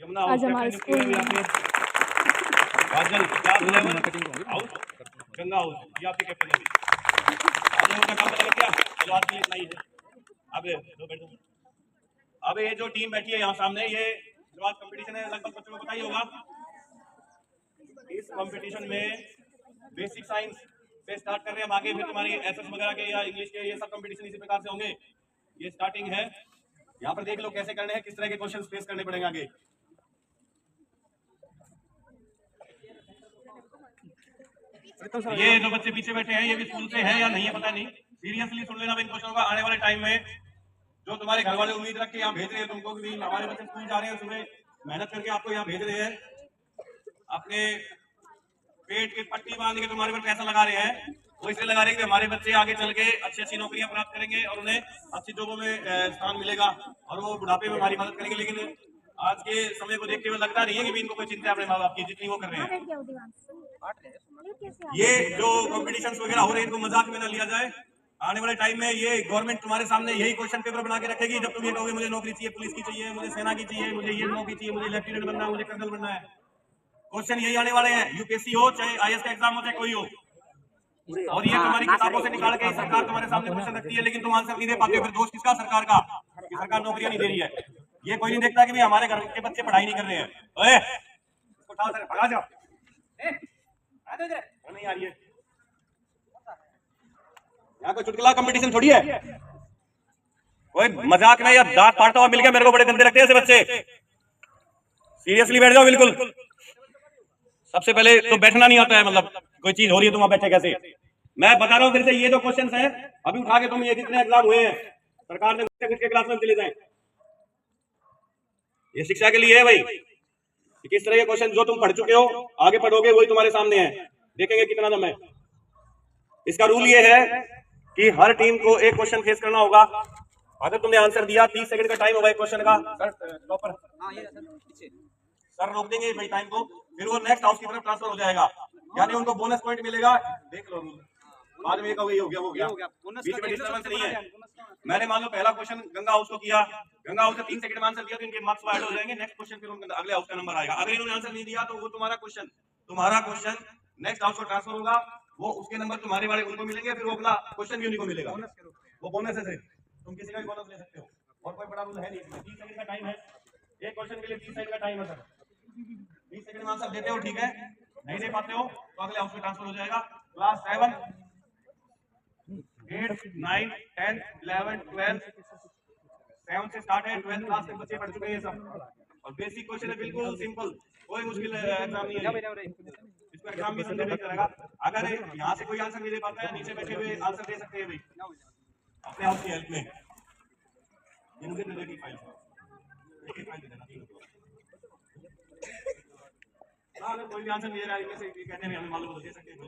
यमुना आज हमारे स्कूल में काजल क्लास 11 हाउस गंगा हाउस, ये आपकी कैप्टन है। आप लोगों का काम पता लग गया? चलो आज के लिए इतना ही है। अब दो बैठ दो। अब ये जो टीम बैठी है यहाँ सामने, ये जो आज कंपटीशन है लगभग बच्चों को पता ही होगा। इस कंपटीशन में बेसिक साइंस से स्टार्ट कर रहे हैं हम आगे, फिर तुम्हारी एसएस वगैरह के या इंग्लिश के ये सब कंपटीशन इसी प्रकार से होंगे। ये स्टार्टिंग है। यहाँ पर देख लो कैसे करने हैं, किस तरह के क्वेश्चन फेस करने पड़ेंगे आगे। ये जो बच्चे पीछे बैठे हैं ये भी स्कूल से है या नहीं है पता नहीं। सीरियसली सुन लेना इन क्वेश्चनों का। आने वाले टाइम में जो तुम्हारे घर वाले उम्मीद रख के यहाँ भेज रहे हैं तुमको भी, हमारे बच्चे स्कूल जा रहे हैं सुबह मेहनत करके आपको यहाँ भेज रहे हैं, अपने पेट की पट्टी बांध के तुम्हारे पर पैसा लगा रहे हैं, वो इसलिए लगा रहे हैं कि हमारे बच्चे आगे चल के अच्छी अच्छी नौकरियां प्राप्त करेंगे और उन्हें अच्छी जॉबों में स्थान मिलेगा और वो बुढ़ापे में हमारी मदद करेंगे। लेकिन आज के समय को देखते हुए लगता नहीं है कि भी इनको कोई चिंता है अपने माँ बाप की, जितनी वो कर रहे हैं। ये जो कॉम्पिटिशन्स वगैरह हो रहे हैं इनको मजाक में न लिया जाए। आने वाले टाइम में ये गवर्नमेंट तुम्हारे सामने यही क्वेश्चन पेपर बना के रखेगी जब तुम ये कहोगे मुझे नौकरी चाहिए, पुलिस की चाहिए, मुझे सेना की चाहिए, मुझे ये नौकरी चाहिए, मुझे लेफ्टिनेंट बनना है, मुझे कर्नल बनना है। क्वेश्चन यही आने वाले हैं, यूपीएससी हो चाहे आईएएस का एग्जाम हो चाहे कोई हो। और ये तुम्हारी किताबों से निकाल के सरकार तुम्हारे सामने क्वेश्चन रखती है, लेकिन तुम आंसर नहीं दे पाते हो। फिर दोष किसका? सरकार का, कि सरकार नौकरियां नहीं दे रही है। ये कोई नहीं देखता कि भाई हमारे घर के बच्चे पढ़ाई नहीं कर रहे हैं। ओए इसको उठाओ सर, भगा जाओ। नहीं आ रही है यहाँ कोई चुटकुला कंपटीशन थोड़ी है। कोई मजाक में या दांत फाड़ता हुआ मिल गया मेरे को, बड़े गंदे लगते हैं ऐसे बच्चे। सीरियसली बैठ जाओ बिल्कुल। सबसे पहले तो बैठना नहीं आता है, मतलब कोई चीज हो रही है तुम बैठे कैसे? मैं बता रहा हूँ फिर से, ये जो क्वेश्चन है अभी उठा के तुम ये जितने एग्जाम हुए हैं सरकार ने के क्लास में चले जाए, ये शिक्षा के लिए है भाई। किस तरह के क्वेश्चन जो तुम पढ़ चुके हो आगे पढ़ोगे वही तुम्हारे सामने है, देखेंगे कितना दम है। इसका रूल ये है कि हर टीम को एक क्वेश्चन फेस करना होगा। अगर तुमने आंसर दिया 30 सेकंड का टाइम होगा एक क्वेश्चन का। सर रोक देंगे भाई टाइम को, फिर वो नेक्स्ट हाउस की तरफ ट्रांसफर हो जाएगा, यानी उनको बोनस पॉइंट मिलेगा। देख लो बाद में हो गया बीच में डिस्टर्बेंस नहीं है। मैंने मान लो पहला क्वेश्चन गंगा हाउस को किया, गंगा हाउस से 3 सेकंड में आंसर दिया तो इनके मार्क्स ऐड हो जाएंगे। नेक्स्ट क्वेश्चन फिर उनका अगले हाउस का नंबर आएगा। अगर इन्होंने आंसर नहीं दिया तो वो तुम्हारा क्वेश्चन नेक्स्ट हाउस को ट्रांसफर होगा, वो उसके नंबर तुम्हारे वाले उनको मिलेंगे, फिर वो अगला क्वेश्चन भी उन्हीं को मिलेगा। वो बोनस है, तुम किसी का भी बोनस ले सकते हो और कोई बड़ा रूल है नहीं। 30 सेकंड का टाइम है, एक क्वेश्चन के लिए 30 सेकंड का टाइम है सर। 20 सेकंड में आंसर देते हो ठीक है, नहीं दे पाते हो तो अगले हाउस में ट्रांसफर हो जाएगा। क्लास 7 8 9 10 11 12 7 से स्टार्ट है, 12th क्लास तक बच्चे पढ़ चुके हैं सब। और बेसिक क्वेश्चन है बिल्कुल सिंपल, कोई मुश्किल एग्जाम नहीं है। इसको एग्जाम भी समझे नहीं करेगा। अगर यहाँ से कोई आंसर नहीं दे पाता है, नीचे बैठे हुए आंसर दे सकते हैं भाई अपने हाउस की हेल्प में। इनके रिलेटिव फाइल दे देना अगर कोई भी आंसर नहीं दे रहा है इनमें से कहते हैं हमें मालूम हो दे सकते हैं,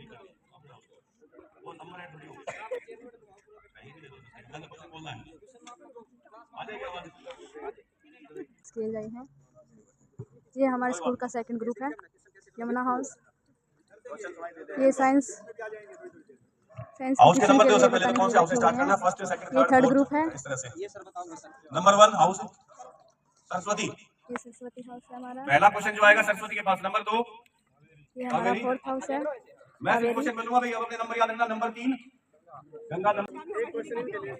वो नंबर है थोड़ी कहीं भी दे दो, क्वेश्चन बोलना है आ जाएगा आवाज। किए गए हैं। ये हमारे स्कूल का सेकंड ग्रुप है यमुना हाउस। ये साइंस हाउस के नंबर दो, सबसे पहले कौन से हाउस से स्टार्ट करना? फर्स्ट सेकंड ये थर्ड ग्रुप है। इस तरह से ये सर बताओ। नंबर 1 हाउस सरस्वती, ये सरस्वती हाउस है हमारा। पहला क्वेश्चन जो आएगा सरस्वती के पास। नंबर 2 ये हमारा फोर्थ हाउस है। मैं फिर क्वेश्चन बोलूंगा भाई, अब अपने नंबर याद रखना। नंबर 3 गंगा। नंबर एक क्वेश्चन के लिए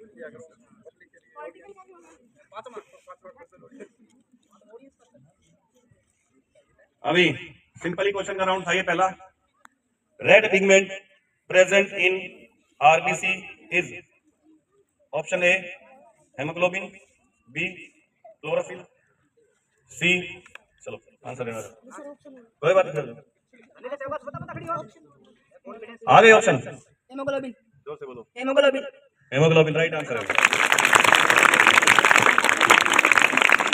अभी सिंपली क्वेश्चन का राउंड था ये पहला। Red pigment present in RBC is option a haemoglobin, b chlorophyll, c चलो आंसर देना कोई बात नहीं आ गए ऑप्शन। हेमोग्लोबिन, जोर से बोलो। हेमोग्लोबिन, हेमोग्लोबिन राइट आंसर है।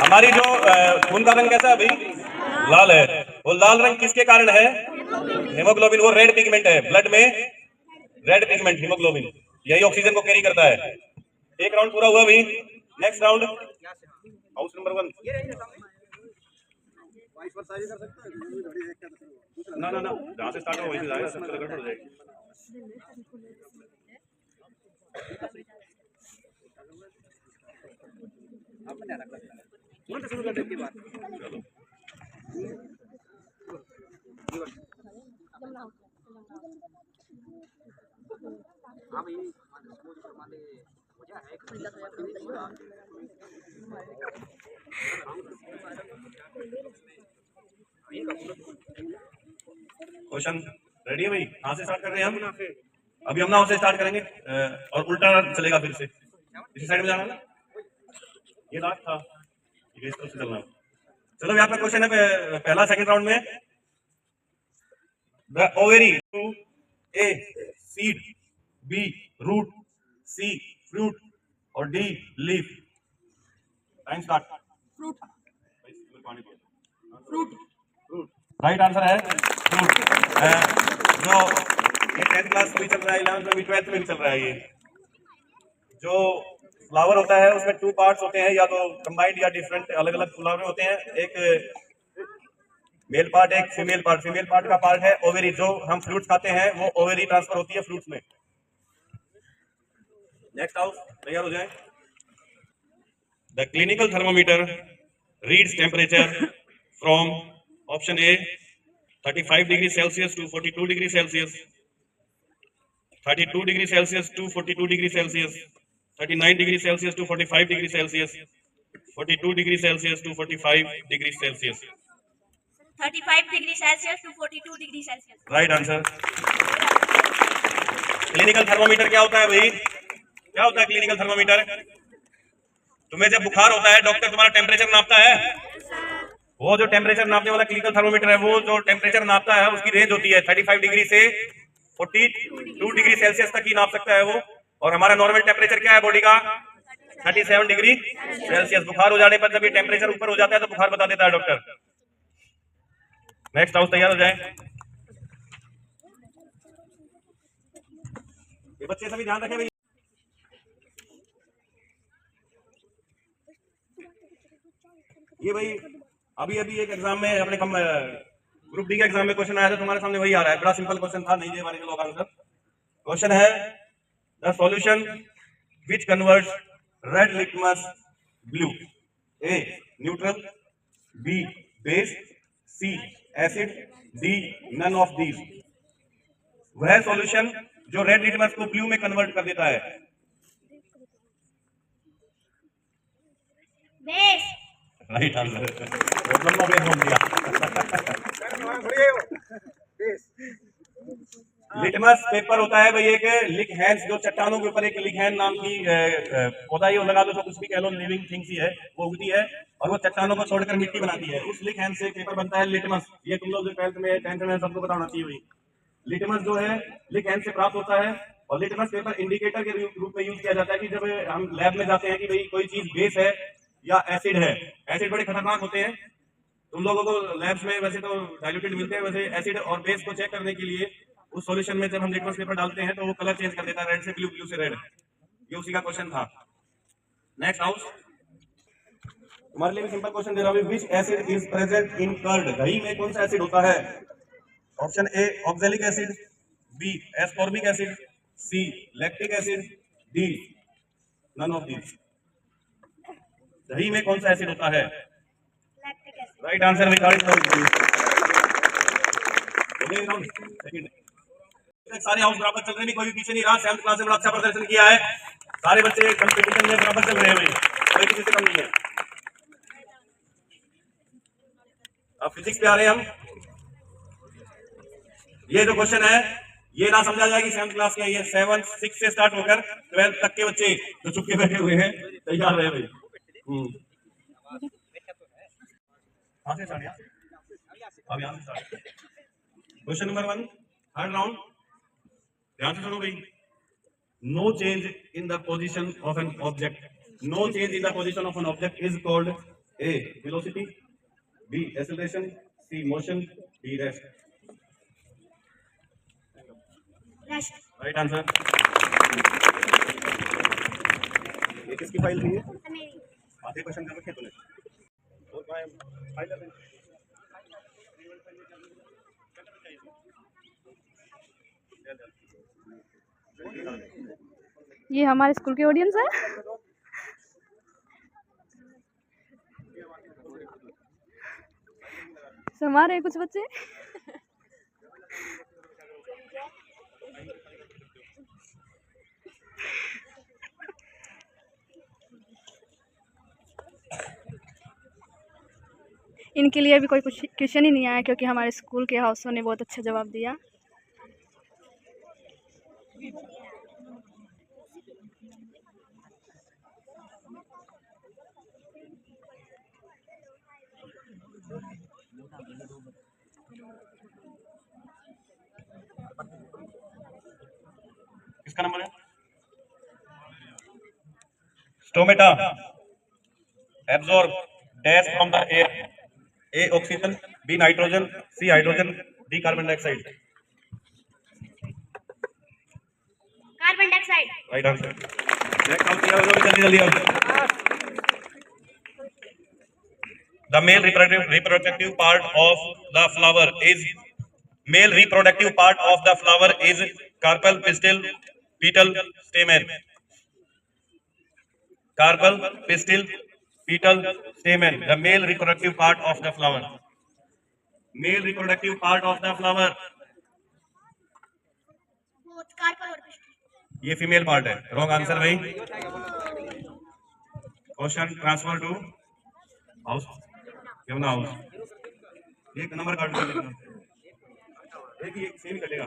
हमारी जो खून का रंग कैसा है अभी? लाल है। वो लाल रंग किसके कारण है? हेमोग्लोबिन। वो रेड पिगमेंट है ब्लड में, रेड पिगमेंट हीमोग्लोबिन, यही ऑक्सीजन को कैरी करता है। एक राउंड पूरा हुआ अभी। Next round house number 1। ना जहाँ से स्टार्ट हो वहीं से जाएगा, सबसे गड़बड़ हो जाएगी। शुरू करने के बाद क्वेश्चन रेडी है भाई? कहाँ से स्टार्ट कर रहे हैं हम? अभी हम नाव से स्टार्ट करेंगे और उल्टा चलेगा फिर से। इसी साइड में जाना है, ये लास्ट था, ये इस तरफ से चलना है। चलो यहाँ पे क्वेश्चन है पहला सेकंड राउंड में। The ovary to a seed, b root, c fruit और d leaf. Time start. Fruit. Fruit. Fruit right answer है फ्रूट। जो ये 10th क्लास में भी चल रहा है, 11th में भी, 12th में भी चल रहा है। ये जो फ्लावर होता है उसमें 2 पार्ट्स होते हैं, या तो कंबाइंड या डिफरेंट अलग अलग फ्लावर होते हैं। एक मेल पार्ट, एक फीमेल पार्ट। फीमेल पार्ट का पार्ट है ओवेरी। जो हम फ्रूट्स खाते हैं वो ओवेरी ट्रांसफर होती है फ्रूट्स में। नेक्स्ट हाउस तैयार हो जाए। The clinical thermometer reads temperature from option A 35 degree Celsius to 42 degree Celsius, 32 degree Celsius to 42 degree Celsius, 39 degree Celsius to 45 degree Celsius, 42 degree Celsius to 45 degree Celsius. 35 degree Celsius to 42 degree Celsius. Right answer. Clinical thermometer क्या होता है भाई? क्या होता है clinical thermometer? तुम्हें जब बुखार होता है डॉक्टर तुम्हारा टेम्परेचर नापता है। वो जो टेम्परेचर नापने वाला क्लिनिकल थर्मोमीटर है, वो जो टेम्परेचर नापता है उसकी रेंज होती है 35 डिग्री से 42 डिग्री सेल्सियस तक ही नाप सकता है वो। और हमारा नॉर्मल टेम्परेचर क्या है बॉडी का? 37 डिग्री सेल्सियस। बुखार हो जाने पर जब ये टेम्परेचर ऊपर हो जाता है तो बुखार बता देता है डॉक्टर। नेक्स्ट हाउस तैयार हो जाए। ये बच्चे सभी ध्यान रखें भाई। ये भाई अभी अभी एक एग्जाम में अपने ग्रुप डी के एग्जाम में क्वेश्चन आया था, तुम्हारे सामने वही आ रहा है। बड़ा सिंपल क्वेश्चन था, नहीं दे पाने के लोग आंसर। क्वेश्चन है the solution which converts red litmus blue. A neutral, B base, C acid, D none of these. वह सॉल्यूशन जो रेड लिटमस को ब्लू में कन्वर्ट कर देता है। बेस। Right answer. लंबा बेस बोल दिया। लिटमस पेपर होता है भाई एक लिकहैंस, जो चट्टानों के ऊपर एक लिकहैन नाम की पौधा ही लगा दो तो कुछ भी कह लो, लिविंग थिंग्स ही है, वो उगती है और वो चट्टानों को छोड़कर मिट्टी बनाती है। उस लिकहैंस से पेपर बनता है लिटमस। ये तुम लोग जो 12th में 10th में सबको बताना चाहिए भाई। लिटमस जो है लिकहैंस से प्राप्त होता है और लिटमस पेपर इंडिकेटर के रूप में यूज किया जाता है कि जब हम लैब में जाते हैं कि भाई कोई चीज बेस है या एसिड है। एसिड बड़े खतरनाक होते हैं, तुम लोगों को लैब्स में वैसे तो डाइल्यूटेड मिलते हैं, वैसे एसिड और बेस को चेक करने के लिए उस सॉल्यूशन में जब हम लिटमस पेपर डालते हैं तो वो कलर चेंज कर देता है, रेड से ब्लू, ब्लू से रेड। ये उसी का क्वेश्चन था। नेक्स्ट हाउस तुम्हारे लिए भी सिंपल क्वेश्चन दे रहा हूं। Which acid is present in curd. दही में कौन सा एसिड होता है? Option a oxalic acid, b ascorbic acid, c lactic acid, D none of these. दही में कौन सा एसिड होता है? Lactic acid. राइट आंसर विकारित। सारे हाउस बराबर चल रहे हैं, कोई भी पीछे नहीं रहा। 7th क्लास में बड़ा अच्छा प्रदर्शन किया है, सारे बच्चे कंपटीशन में बराबर चल रहे हैं भाई, कोई किसी से कम नहीं है। अब फिजिक्स पे आ रहे हैं हम। ये जो क्वेश्चन है ये ना समझा जाए कि 7th क्लास के, ये 7, 6 से स्टार्ट होकर 12th तक के बच्चे जो चुपके बैठे हुए हैं तैयार रहे भाई। क्वेश्चन नंबर 1 थर्ड राउंड, ध्यान से सुनो भाई। No change in the position of an object, no change in the position of an object is called A velocity, B acceleration, C motion, D rest. Right answer. ये किसकी file थी? आधे question कर रखे तूने और फाइल। ये हमारे स्कूल के ऑडियंस है। समा रहे कुछ बच्चे। इनके लिए भी कोई कुछ क्वेश्चन ही नहीं आया क्योंकि हमारे स्कूल के हाउसों ने बहुत अच्छा जवाब दिया। किसका नंबर है? Stomata absorb dash from the air. A oxygen, B nitrogen, C hydrogen, D carbon dioxide. Carbon dioxide. Right answer. Next out किया होगा जल्दी जल्दी आओ. The male reproductive part of the flower is carpel, pistil, petal, stamen. Carpel, pistil, petal, stamen. The male reproductive part of the flower. Male reproductive part of the flower. Both carpel और pistil. ये female part है. Wrong answer भाई. Question transfer to house. Yamuna house. एक number काट कर देना. एक ही सेम कटेगा.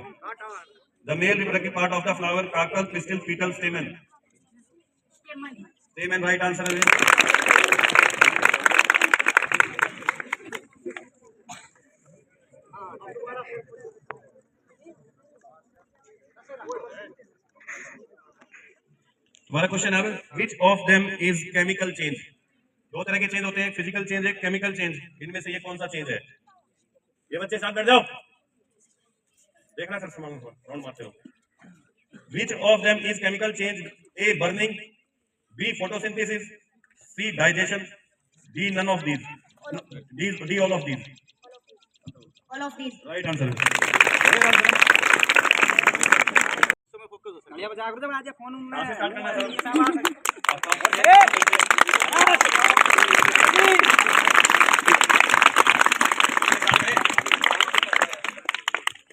The male reproductive part of the flower, carpel, pistil, petal, stamen. Stamen, right answer है. तुम्हारा क्वेश्चन है which of them is chemical change? दो तरह के चेंज होते हैं, फिजिकल चेंज, एक केमिकल चेंज. इनमें से ये कौन सा चेंज है? ये बच्चे साथ बैठ जाओ. देखना सर सामान को राउंड मारते हो. Which of them is chemical change? A burning, B photosynthesis, C digestion, D none of these. D all of these. All of these. Right answer. बढ़िया बजा कर दो आज फोन में कहां से स्टार्ट करना है सर?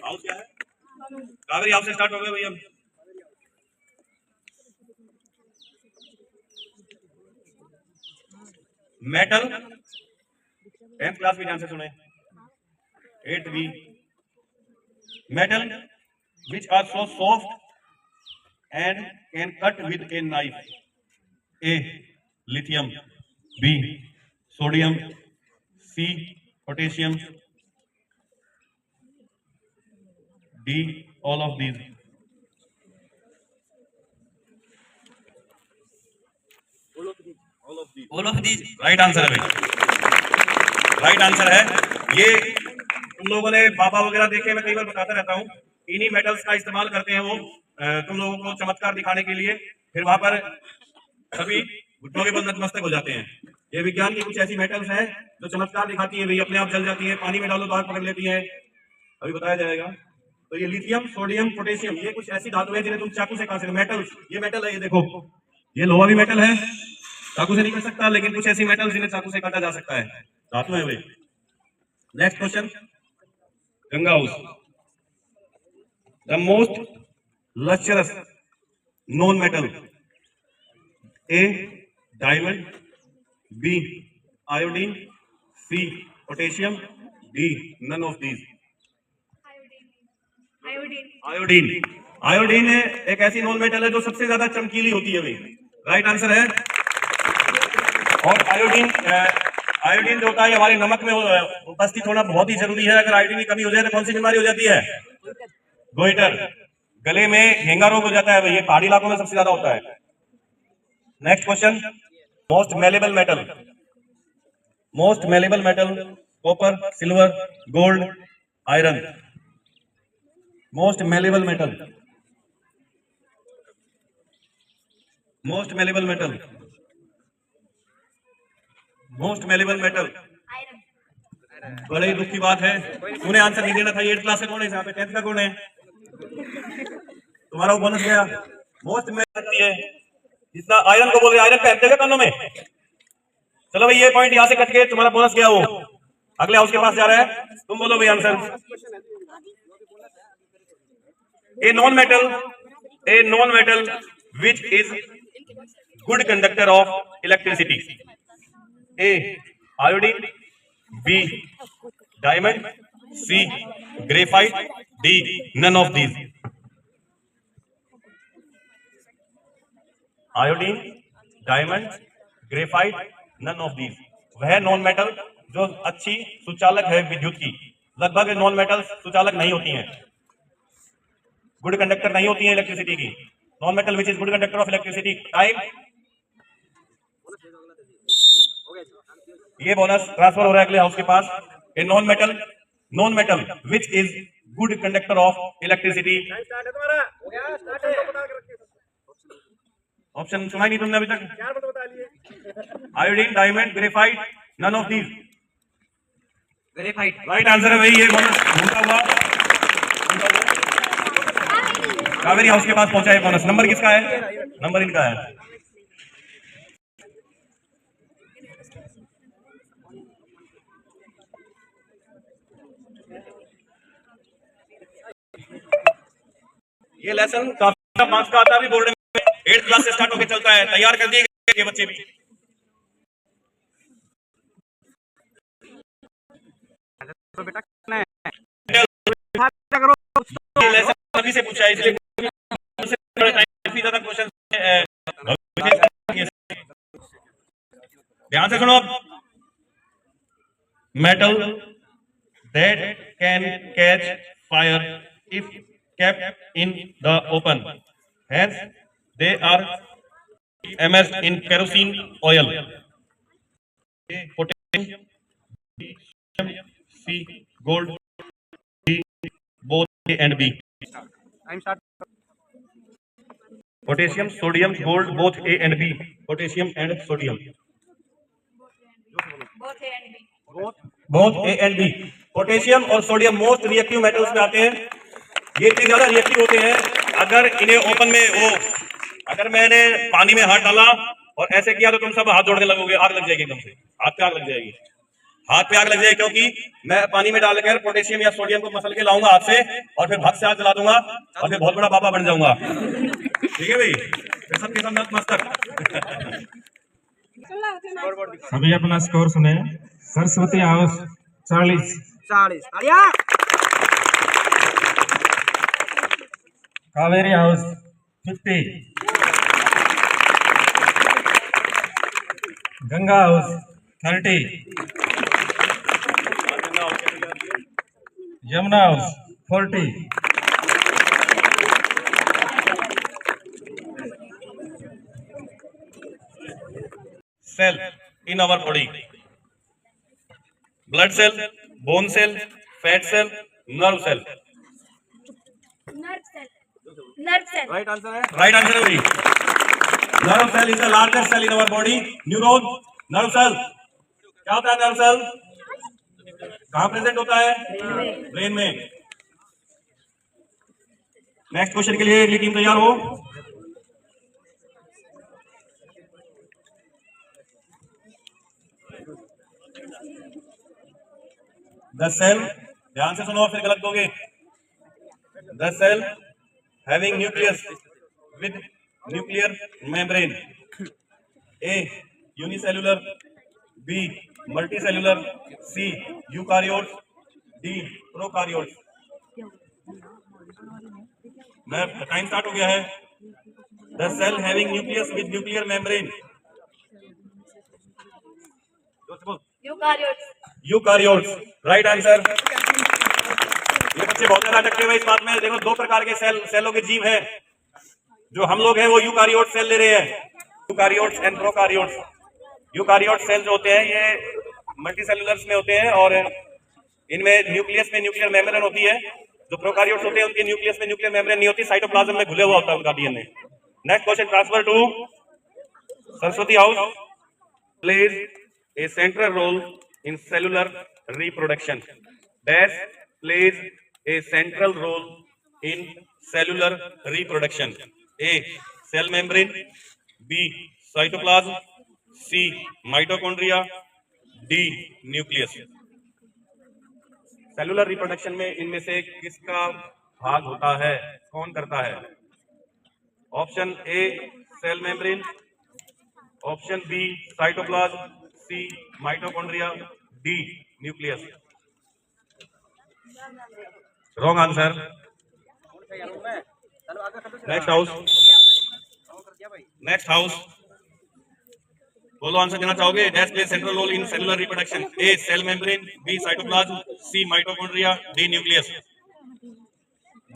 हाउस क्या है? कावेरी हाउस से स्टार्ट हो गया भैया. मेटल 10th क्लास में ध्यान से सुने. 8th B. Metal which are so soft and can cut with a knife. A lithium, B sodium, C potassium, D all of these. All of these. Right answer है भाई. Right answer है. ये तुम लोगों ने बाबा वगैरह देखे, मैं कई बार बताता रहता हूँ. इन्हीं मेटल्स का इस्तेमाल करते हैं वो तुम लोगों को चमत्कार दिखाने के लिए. फिर वहां पर सभी घुटनों के बल नतमस्तक हो जाते हैं. ये विज्ञान की कुछ ऐसी मेटल्स हैं जो चमत्कार दिखाती है भाई. अपने आप जल जाती है, पानी में डालो तो आग पकड़ लेती है. अभी बताया जाएगा. तो ये लिथियम, सोडियम, पोटेशियम, ये कुछ ऐसी धातु है जिन्हें तुम चाकू से काट सकते हो. मेटल्स, ये मेटल है. ये देखो, ये लोहा भी मेटल है, चाकू से नहीं कट सकता, लेकिन कुछ ऐसी मेटल्स जिन्हें चाकू से काटा जा सकता है, धातु है वे. Next question, Ganga house. The most lustrous non metal. A diamond, b iodine, c potassium, d none of these. Iodine. Iodine एक ऐसी नॉन मेटल है जो सबसे ज्यादा चमकीली होती है भाई. राइट आंसर है. और आयोडीन जो होता है हमारे नमक में उपस्थित होना बहुत ही जरूरी है. अगर आयोडीन की कमी हो जाए तो कौन सी बीमारी हो जाती है? गोइटर. गले में घेंगा रोग हो जाता है भाई. ये पहाड़ी इलाकों में सबसे ज्यादा होता है. Next question, most malleable metal. Most malleable metal, copper, silver, gold, iron. Most malleable metal. Most malleable metal. Most malleable metal. बड़े ही दुख की बात है, तूने आंसर नहीं देना था. 8th क्लास से कौन है यहाँ पे? 10th का कौन है? तुम्हारा वो बोनस गया. मोस्ट मेलेबल है जितना आयरन को बोल रहे. आयरन पहनते हैं कानों में. चलो भाई, ये पॉइंट यहाँ से कट के तुम्हारा बोनस गया. वो अगले हाउस के पास जा रहा है. तुम बोलो भाई answer. A non-metal which is good conductor of electricity. A iodine, B diamond, C graphite, D none of these. Iodine, diamond, graphite, none of these. वह नॉन मेटल जो अच्छी सुचालक है विद्युत की। लगभग नॉन मेटल सुचालक नहीं होती हैं, गुड कंडक्टर नहीं होती है इलेक्ट्रिसिटी की। Non metal which is good conductor of electricity. Time. ये बोनस ट्रांसफर हो रहा है अगले हाउस के पास। A non metal which is good conductor of electricity. Option सुना ही नहीं तुमने अभी तक। Iodine, diamond, graphite, none of these. Graphite right answer है भाई। ये बोनस ढूंढा हुआ कावेरी हाउस के पास पहुंचा है बोनस। नंबर किसका है? नंबर इनका है। ये लेसन काफी मार्क्स का आता है, अभी बोर्ड में 8th क्लास से स्टार्ट होकर चलता है। तैयार कर दिए गए बच्चे भी। तो बेटा ये लेसन अभी से पूछा है, इसलिए काफी ज्यादा क्वेश्चन ध्यान से सुनो। Metal that can catch fire if kept in the open, hence they are immersed in kerosene oil. Potassium, C, gold, D, both A and B. Potassium, sodium, gold, both A and B. Potassium and sodium. Both A and B. Both A and B. Potassium और sodium most reactive metals में आते हैं। ये इतने ज्यादा reactive होते हैं, अगर इन्हें ओपन में अगर मैंने पानी में हाथ डाला और ऐसे किया तो तुम सब हाथ जोड़ने लगोगे, आग लग जाएगी एकदम से, हाथ पे आग लग जाएगी, हाथ पे आग लग जाएगी, क्योंकि मैं पानी में डालकर पोटेशियम या सोडियम को मसल के लाऊंगा हाथ से और फिर भाग से आग जला दूंगा और फिर बहुत बड़ा बाबा बन जाऊंगा। ठीक है भाई, सब के सब मस्तक। सभी अपना स्कोर सुने। Saraswati house 40, Kaveri house 50, Ganga house 30, Yamuna house 40, cell in our body, blood cell, bone cell, fat cell, nerve cell. Nerve cell. Right answer है भाई। Nerve cell is the largest cell in our body. Neuron, nerve cell क्या होता है? Nerve cell कहाँ present होता है? Brain में। Next question के लिए अगली टीम तैयार हो। द सेल, ध्यान से सुनो फिर गलत दोगे। The cell having nucleus with nuclear membrane, A unicellular, B multicellular, C eukaryotes, D prokaryotes। मैं टाइम स्टार्ट हो गया है। The cell having nucleus with nuclear membrane, eukaryotes right answer. ये बच्चे बहुत ज्यादा अटकते हैं इस बात में। देखो, दो प्रकार के सेलों के जीव हैं। जो हम लोग हैं वो यूकारियोट सेल ले रहे हैं, eukaryotes and prokaryotes. Eukaryote cell जो होते हैं ये मल्टीसेलुलर्स में होते हैं और इनमें न्यूक्लियस में न्यूक्लियर मेम्ब्रेन होती है। जो प्रोकारियोट्स होते हैं उनके न्यूक्लियस में न्यूक्लियर मेम्ब्रेन नहीं होती, साइटोप्लाज्म में घुले हुआ होता है उनका DNA. Next question transfer to Saraswati house. Plays a central role in cellular reproduction. Dash plays a central role in cellular reproduction. A cell membrane, B cytoplasm, C mitochondria, D nucleus। Cellular reproduction में इनमें से किसका भाग होता है, कौन करता है? Option A cell membrane, option B cytoplasm, C mitochondria, D nucleus. Wrong answer. Next house, next house, बोलो आंसर देना चाहोगे। Dash play central role in cellular reproduction. A cell membrane, B cytoplasm, C mitochondria, D nucleus.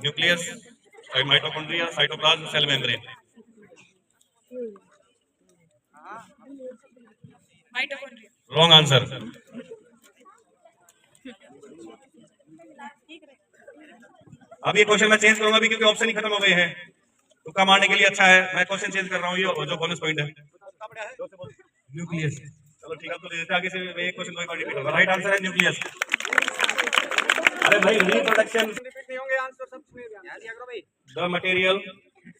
Nucleus, mitochondria, cytoplasm, cell membrane. Wrong answer. अब ये question मैं change करूंगा भी क्योंकि option ही खत्म हो गए हैं। तुक्का मारने के लिए अच्छा है, मैं क्वेश्चन चेंज कर रहा हूँ। ये जो बोनस पॉइंट है न्यूक्लियस। चलो ठीक है, तो दे देते आगे से एक क्वेश्चन दो बार रिपीट होगा। राइट आंसर है न्यूक्लियस। अरे भाई reproduction, the material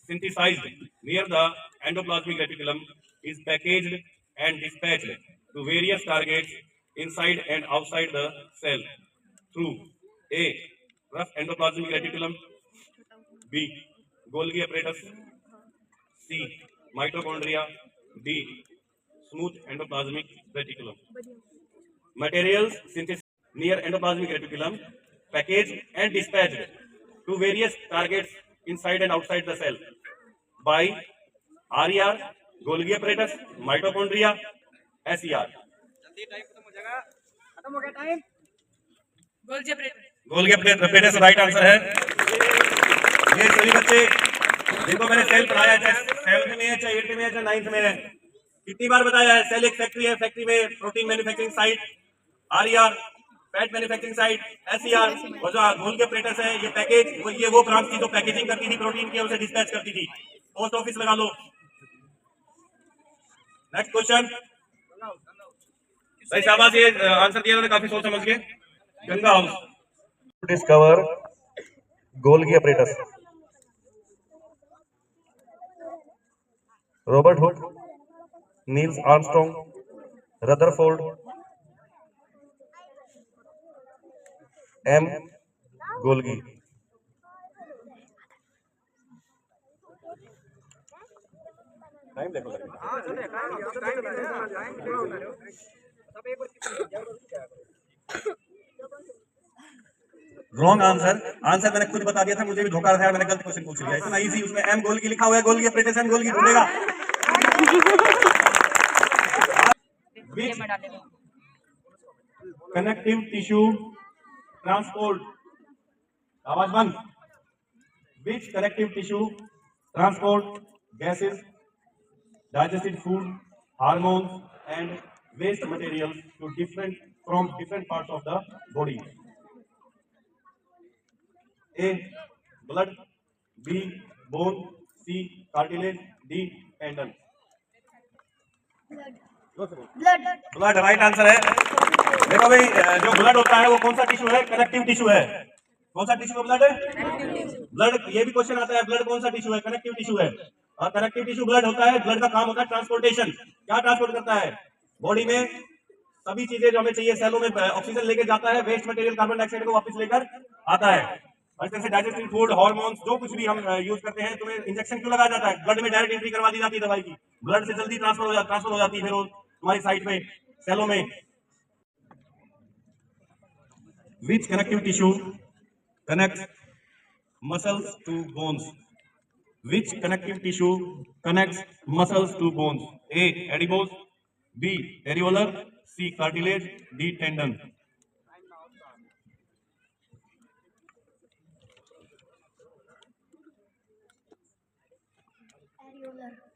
synthesized near the endoplasmic reticulum is packaged and dispatched to various targets inside and outside the cell through A. rough endoplasmic reticulum, B. Golgi apparatus, C. mitochondria, D. smooth endoplasmic reticulum. Materials synthesized near endoplasmic reticulum, packaged and dispatched to various targets inside and outside the cell by RER, Golgi apparatus, mitochondria, SER. Golgi apparatus right answer है। ये सभी बच्चे जिनको मैंने cell पढ़ाया है, चाहे 7th में है, चाहे 8th में है, चाहे 9th में है, कितनी बार बताया है। सेल एक फैक्ट्री है, फैक्ट्री में protein manufacturing site RER, fat manufacturing site SER, और जो गोल्गी apparatus है ये पैकेज, ये वो ब्रांच थी जो पैकेजिंग करती थी प्रोटीन की, उसे डिस्पैच करती थी। पोस्ट ऑफिस लगा लो। नेक्स्ट क्वेश्चन भाई शाबाश, ये आंसर दिया उन्होंने काफी सोच समझ के। Ganga house discover Golgi apparatus। Robert Hooke, Niels Armstrong, Rutherford, M. Golgi. Time देखो रॉन्ग आंसर। आंसर मैंने खुद बता दिया था, मुझे भी धोखा था, मैंने गलत क्वेश्चन पूछ लिया। इतना इजी, उसमें M. गोल्गी लिखा हुआ है। Golgi apparatus M. गोल्गी ढूंढेगा। कनेक्टिव टिश्यू ट्रांसपोर्ट, आवाज बंद। Which connective tissue transport gases, digested food, hormones and waste materials to different parts of the body. A. blood, B. bone, C. cartilage, D. tendon. Blood right answer है। देखो भाई, जो blood होता है वो कौन सा टिश्यू है? कनेक्टिव टिश्यू है। कौन सा टिश्यू है? ब्लड। ब्लड, ये भी क्वेश्चन आता है, ब्लड कौन सा टिश्यू है? कनेक्टिव टिश्यू है। और कनेक्टिव टिश्यू ब्लड होता है। ब्लड का काम होता है ट्रांसपोर्टेशन। क्या ट्रांसपोर्ट करता है? बॉडी में सभी चीजें जो हमें चाहिए, सेलों में ऑक्सीजन लेके जाता है, वेस्ट मटेरियल कार्बन डाइऑक्साइड को वापस लेकर आता है। और इस तरह से डाइजेस्टिव फूड, हार्मोन्स, जो कुछ भी हम यूज करते हैं, तुम्हें इंजेक्शन क्यों लगाया जाता है? ब्लड में डायरेक्ट एंट्री करवा दी जाती है दवाई की, ब्लड से जल्दी ट्रांसफर हो जाती है फिर वो तुम्हारी साइट पे, सेलों में। Which connective tissue connects muscles to bones? Which connective tissue connects muscles to bones? A. adipose, B. areolar, C. cartilage, D. tendon.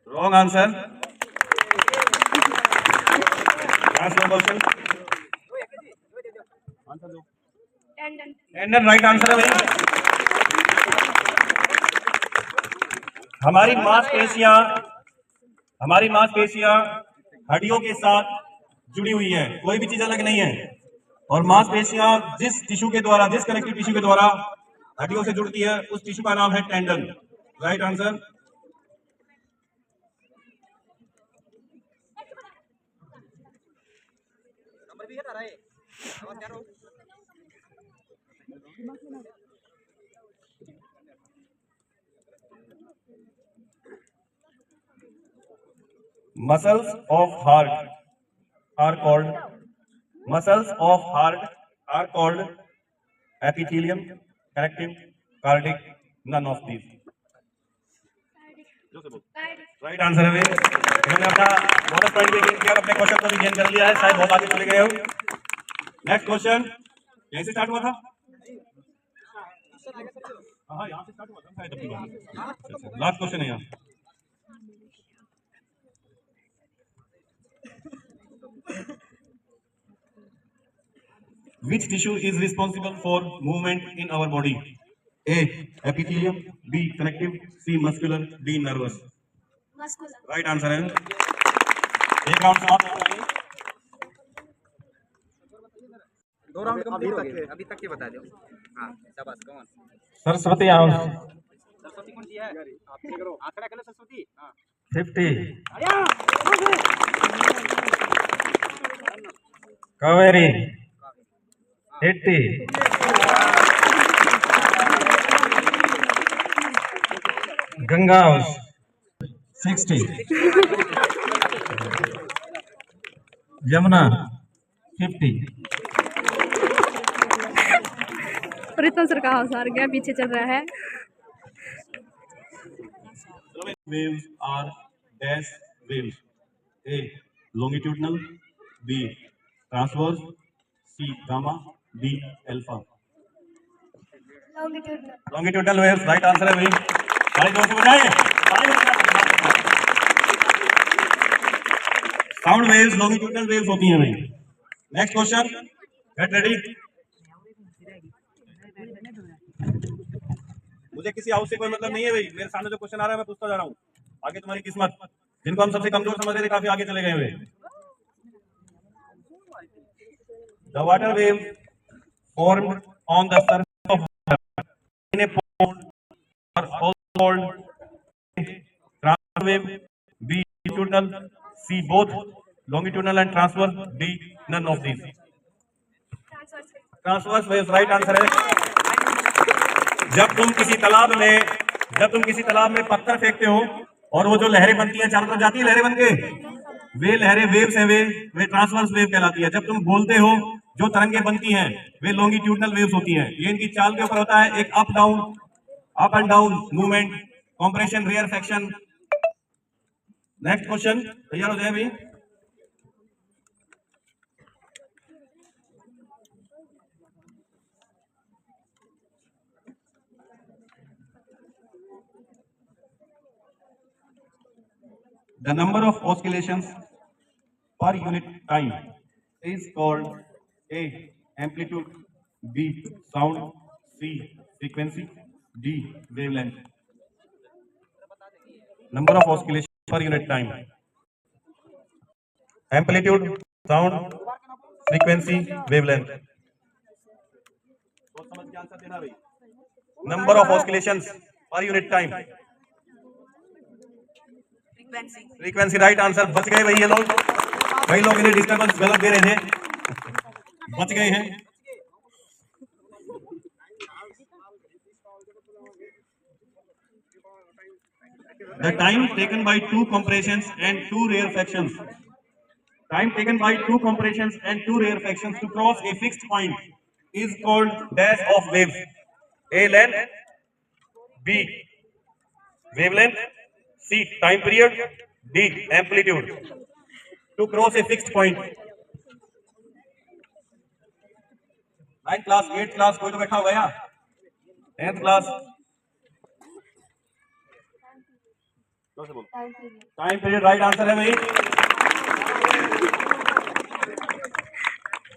Wrong answer. Last one question. Answer दो। टेंडन राइट आंसर है भाई। हमारी मांसपेशियां हड्डियों के साथ जुड़ी हुई हैं, कोई भी चीज अलग नहीं है। और मांसपेशियां जिस टिश्यू के द्वारा, जिस कनेक्टिव टिश्यू के द्वारा हड्डियों से जुड़ती है, उस टिश्यू का नाम है tendon. Right answer. Muscles of heart are called Muscles of heart are called epithelium, connective, cardiac, none of these. Right answer है। इन्होंने अपना बोनस पॉइंट भी गेन किया और अपने क्वेश्चन को भी गेन कर लिया है, शायद बहुत आगे चले गए हो। नेक्स्ट क्वेश्चन यहीं से स्टार्ट हुआ था। हाँ, यहाँ से स्टार्ट हुआ था शायद। लास्ट क्वेश्चन है यहाँ। Which tissue is responsible for movement in our body? A. Epithelium, B. Connective, C. Muscular, D. Nervous. Muscular. Right answer है। एक राउंड समाप्त हो गई। दो राउंड कंप्लीट हो गए, अभी तक के बता दो। हाँ शाबाश, कौन सरस्वती हाउस सरस्वती कौन सी है? आप करो आंकड़ा करो सरस्वती। हाँ 50, कावेरी 80, गंगा हाउस 60, यमुना 50। प्रीतम सर का हाउस हार गया, पीछे चल रहा है। Waves are dash waves. A. Longitudinal, B. Transverse, C. Gamma, D. Alpha. Longitudinal. Longitudinal waves right answer है भाई। ताली जोर से बजाइए। साउंड वेव्स लॉन्गिट्यूडनल वेव्स होती हैं भाई। Next question, get ready. मुझे किसी हाउस से कोई मतलब नहीं है भाई, मेरे सामने जो क्वेश्चन आ रहा है मैं पूछता जा रहा हूँ। आगे तुम्हारी किस्मत, जिनको हम सबसे कमजोर समझ रहे थे काफी आगे चले गए हुए। The water wave formed on the surface of water in a pond are also called transverse wave, B. longitudinal, C. both longitudinal and transverse, D. none of these. Transverse waves right answer है। जब तुम किसी तालाब में पत्थर फेंकते हो और वो जो लहरें बनती हैं चारों तरफ जाती है लहरें बन के, वे लहरें वेव्स हैं, वे ट्रांसवर्स वेव कहलाती है। जब तुम बोलते हो जो तरंगे बनती हैं वे लॉन्गिट्यूडनल वेव्स होती हैं। ये इनकी चाल के ऊपर होता है, एक up and down movement, compression, rarefaction. Next question तैयार हो जाए भाई। The number of oscillations per unit time is called A. amplitude, B. sound, C. frequency, D. wavelength. Number of oscillations per unit time: amplitude, sound, frequency, wavelength. सोच समझ के answer देना भाई। Number of oscillations per unit time. Frequency right answer. बच गए भाई ये लोग, कई लोग इन्हें डिस्टर्बेंस गलत दे रहे थे, बच गए हैं। The time taken by two compressions and two rarefactions. Time taken by two compressions and two rarefactions to cross a fixed point is called dash of waves. A. length, B. wavelength, C. time period, D. amplitude. To cross a fixed point. 9th class, 8th class कोई तो बैठा हुआ है यहाँ? 10th class time period right answer है भाई।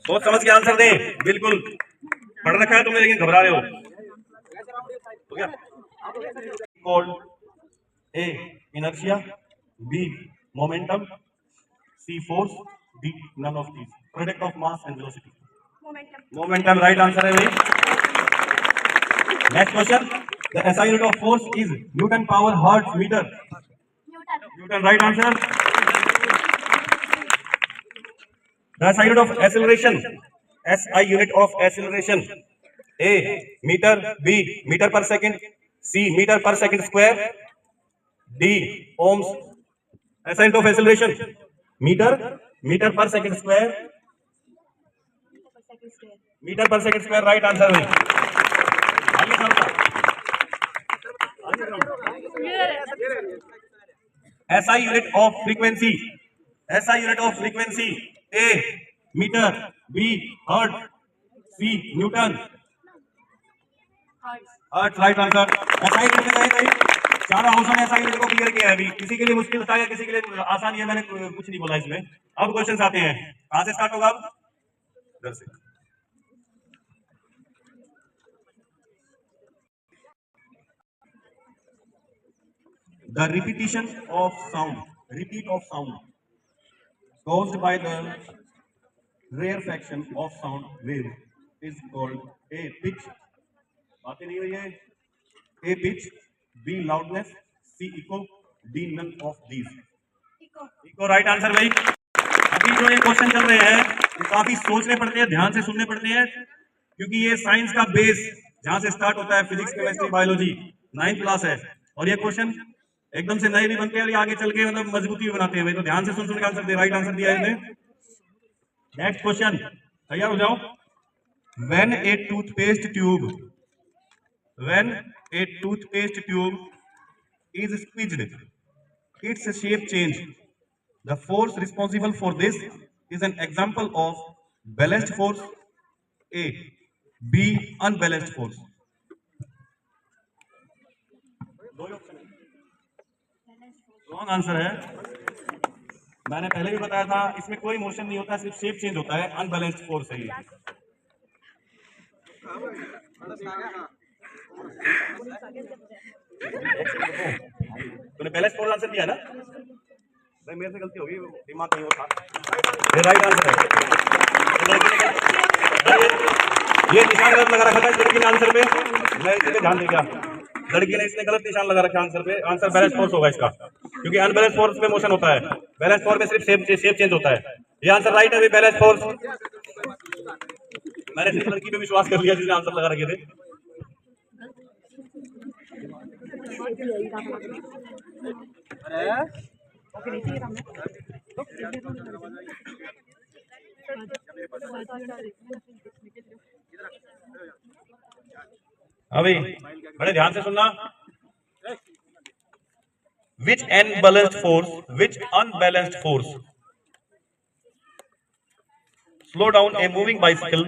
सोच समझ के आंसर दें, बिल्कुल पढ़ रखा है तुमने लेकिन घबरा रहे हो। हो गया? Called A. inertia, B. momentum, C. force, D. none of these. Product of mass and velocity. Momentum right answer है भाई। Next question, the SI unit of force is Newton power hertz meter. Newton right answer. The SI unit of acceleration, SI unit of acceleration: A. meter, B. meter per second, C. meter per second square, D. ohms. SI unit of acceleration: meter per second square, metre per second square right answer है। आगे चलता SI unit of frequency, SI unit of frequency A metre, B hertz, C newton. Hertz right answer. SI unit में गए चारों हाउसों ने SI unit को clear किया है। अभी किसी के लिए मुश्किल था या किसी के लिए आसान है, मैंने कुछ नहीं बोला इसमें। अब क्वेश्चंस आते हैं, कहां से स्टार्ट होगा? अब इधर से। The repetition of sound, repeat of sound caused by the rarefaction of sound wave is called A pitch, बातें नहीं हुई है, A pitch, B loudness, C echo, D none of these। Echo right answer भाई। अभी जो ये question चल रहे हैं वो काफी सोचने पड़ते हैं, ध्यान से सुनने पड़ते हैं, क्योंकि ये साइंस का बेस जहां से स्टार्ट होता है, physics chemistry biology 9th class है, और ये क्वेश्चन एकदम से नए भी बनते हैं और आगे चल के मतलब मजबूती भी बनाते हैं। तो ध्यान से सुन के आंसर दे, राइट आंसर दिया है इसने। नेक्स्ट क्वेश्चन, तैयार हो जाओ। When a toothpaste tube is squeezed, its shape change. The force responsible for this is an example of balanced force A, B unbalanced force। Wrong answer है। मैंने पहले भी बताया था इसमें कोई मोशन नहीं होता, सिर्फ शेप चेंज होता है, अनबैलेंस्ड फोर्स है ये। तूने बैलेंस फोर्स आंसर दिया ना भाई, मेरे से गलती होगी, दिमाग कहीं और था। ये राइट आंसर है। ये निशान गलत लगा रखा था इस लड़की ने आंसर पे, मैं इस पे ध्यान दे गया। लड़की ने इसने गलत निशान लगा रखा आंसर पे, आंसर बैलेंस फोर्स होगा इसका, क्योंकि अनबैलेंस फोर्स पे मोशन होता है, बैलेंस फोर्स में सिर्फ शेप चेंज होता है। ये आंसर राइट है, बैलेंस फोर्स। मैंने सिर्फ लड़की पे विश्वास कर लिया जिसने आंसर लगा रखे थे। अभी बड़े ध्यान से सुनना। Which unbalanced force slow down a moving bicycle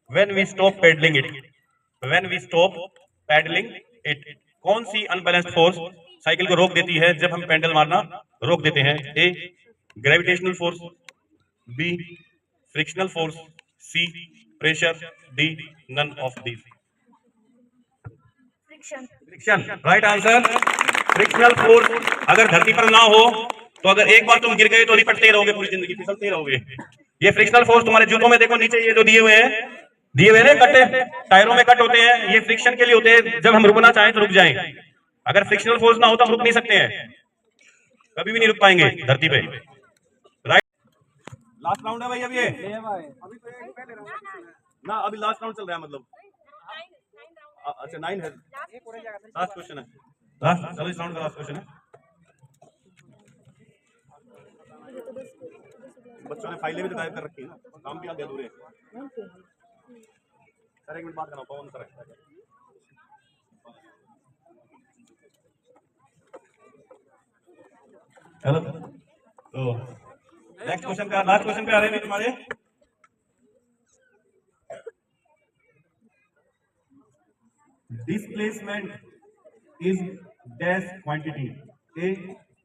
when we stop pedaling it? कौन सी अनबैलेंस्ड फोर्स साइकिल को रोक देती है जब हम पेडल मारना रोक देते हैं? A gravitational force, B frictional force, C pressure, D none of these. Friction right answer. Frictional force अगर धरती पर ना हो तो अगर एक बार तुम गिर गए तो लिपटते रहोगे, पूरी जिंदगी फिसलते रहोगे। ये फ्रिक्शनल फोर्स तुम्हारे जूतों में देखो नीचे ये जो दिए हुए हैं ना कट्टे, टायरों में कट होते हैं, ये फ्रिक्शन के लिए होते हैं, जब हम रुकना चाहें तो रुक जाएं। अगर फ्रिक्शनल फोर्स ना हो तो हम रुक नहीं सकते हैं, कभी भी नहीं रुक पाएंगे धरती पे। राइट, लास्ट राउंड है भाई। अब ये ना अभी लास्ट राउंड चल रहा है, मतलब अच्छा 9 है, लास्ट क्वेश्चन है, लास्ट। चलो इस राउंड का लास्ट क्वेश्चन है। बच्चों ने फाइलें भी तो गायब कर रखी है ना, काम भी आधे अधूरे हैं। सर एक मिनट बात करना, पवन सर। चलो तो नेक्स्ट क्वेश्चन का लास्ट क्वेश्चन पे आ रहे हैं तुम्हारे। Displacement is dash quantity, A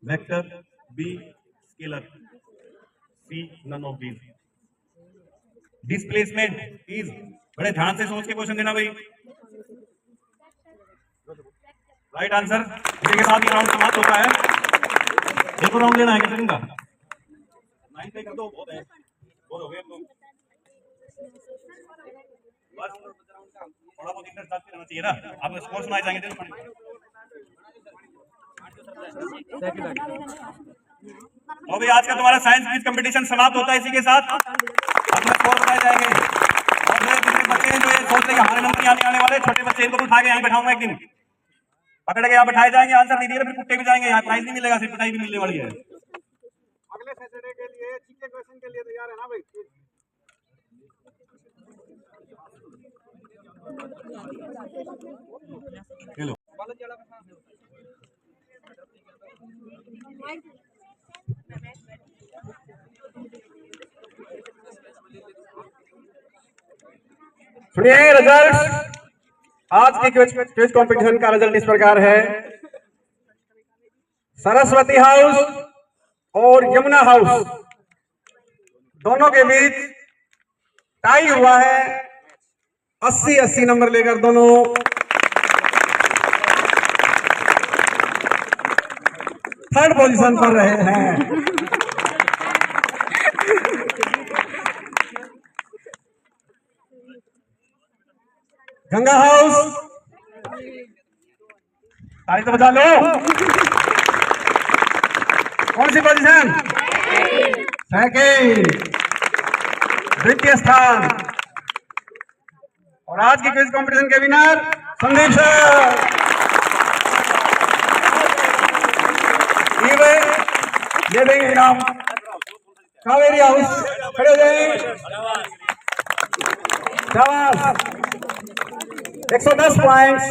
vector, B scalar, C none of these. Displacement is, बड़े ध्यान से सोच के क्वेश्चन देना भाई। Right answer. इसी के साथ ये राउंड समाप्त होता है। एक राउंड लेना है कितने का? 9 पे कर दो, बहुत है, बहुत हो गए तो बस थोड़ा बहुत इंटरेस्ट साथ रहना चाहिए ना। आपको स्कोर सुनाए जाएंगे तो अभी आज का तुम्हारा साइंस क्विज कंपटीशन समाप्त होता है। इसी के साथ अपने स्कोर बताए जाएंगे। और जितने बच्चे हैं जो ये सोचते हैं कि हमारे नंबर आने वाले, छोटे बच्चे, इनको उठा के यहाँ बैठाऊंगा, एक दिन पकड़ के यहाँ बैठाए जाएंगे, आंसर नहीं दिए फिर कुत्ते भी जाएंगे, यहाँ प्राइज नहीं मिलेगा, सिर्फ पिटाई भी मिलने वाली है। अगले सैटरडे के लिए जीके क्वेश्चन के लिए तैयार है ना भाई? खेलो। सुनिए रिजल्ट। आज की क्विज कंपटीशन का रिजल्ट इस प्रकार है। सरस्वती हाउस और यमुना हाउस दोनों के बीच टाई हुआ है। 80-80 नंबर लेकर दोनों थर्ड पोजीशन पर रहे हैं। गंगा हाउस ताली तो बजा लो। कौन सी पोजीशन? सेकेंड, द्वितीय स्थान। और आज की क्विज कंपटीशन के विनर संदीप सर। ये देंगे इनाम। कावेरी हाउस खड़े हो जाए। शाबाश। 110 पॉइंट्स।